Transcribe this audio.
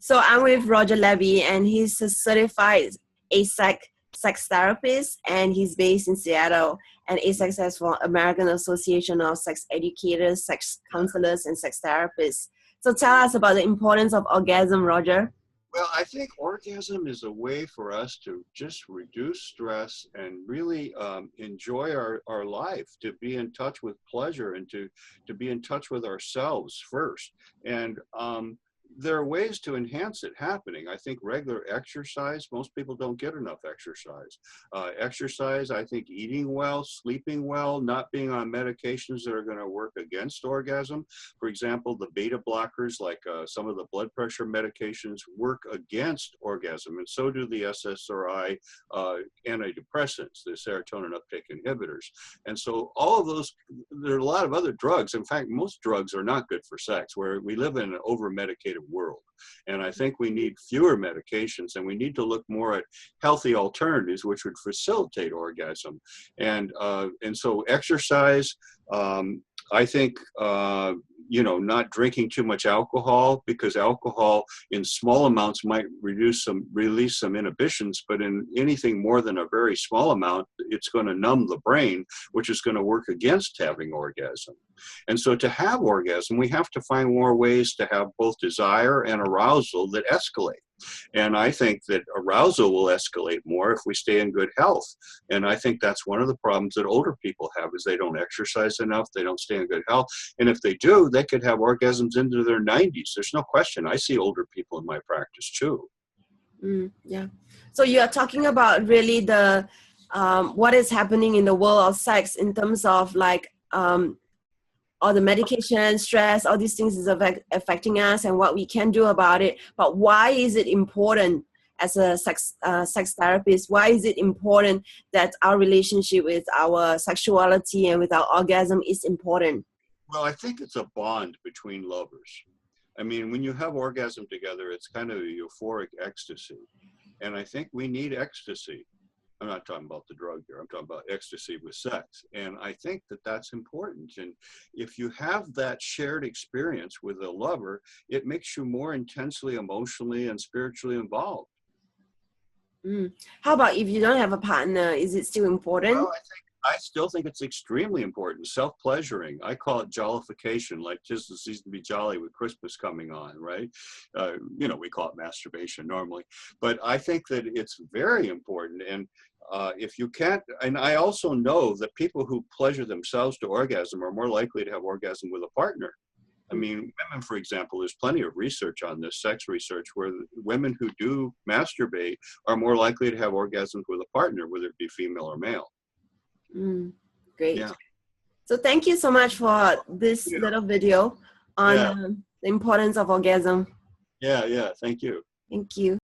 So I'm with Roger Libby, and he's a certified ASEC sex therapist, and he's based in Seattle. And ASEC stands for American Association of Sex Educators, Sex Counselors, and Sex Therapists. So tell us about the importance of orgasm, Roger. Well, I think orgasm is a way for us to just reduce stress and really enjoy our life, to be in touch with pleasure and to be in touch with ourselves first. And there are ways to enhance it happening. I think regular exercise, most people don't get enough exercise. Exercise, I think eating well, sleeping well, not being on medications that are going to work against orgasm. For example, the beta blockers, like some of the blood pressure medications, work against orgasm, and so do the SSRI antidepressants, the serotonin uptake inhibitors. And so all of those, there are a lot of other drugs. In fact, most drugs are not good for sex, where we live in an over-medicated world. And I think we need fewer medications, and we need to look more at healthy alternatives which would facilitate orgasm. And so exercise, I think, not drinking too much alcohol, because alcohol in small amounts might release some inhibitions, but in anything more than a very small amount, it's going to numb the brain, which is going to work against having orgasm. And so to have orgasm, we have to find more ways to have both desire and arousal that escalate. And I think that arousal will escalate more if we stay in good health. And I think that's one of the problems that older people have, is they don't exercise enough, they don't stay in good health. And if they do, they could have orgasms into their 90s. There's no question. I see older people in my practice too. Yeah. So you are talking about really the what is happening in the world of sex in terms of like all the medication, stress, all these things is affecting us and what we can do about it. But why is it important as a sex therapist? Why is it important that our relationship with our sexuality and with our orgasm is important? Well, I think it's a bond between lovers. I mean, when you have orgasm together, it's kind of a euphoric ecstasy. And I think we need ecstasy. I'm not talking about the drug here. I'm talking about ecstasy with sex. And I think that that's important. And if you have that shared experience with a lover, it makes you more intensely emotionally and spiritually involved. How about if you don't have a partner? Is it still important? Well, I still think it's extremely important. Self-pleasuring. I call it jollification, like 'tis the season to be jolly with Christmas coming on, right? We call it masturbation normally. But I think that it's very important. And if you can't, and I also know that people who pleasure themselves to orgasm are more likely to have orgasm with a partner. I mean, women, for example, there's plenty of research on this, sex research, where women who do masturbate are more likely to have orgasms with a partner, whether it be female or male. Great. Yeah. So thank you so much for this little video on the importance of orgasm. Yeah. Thank you. Thank you.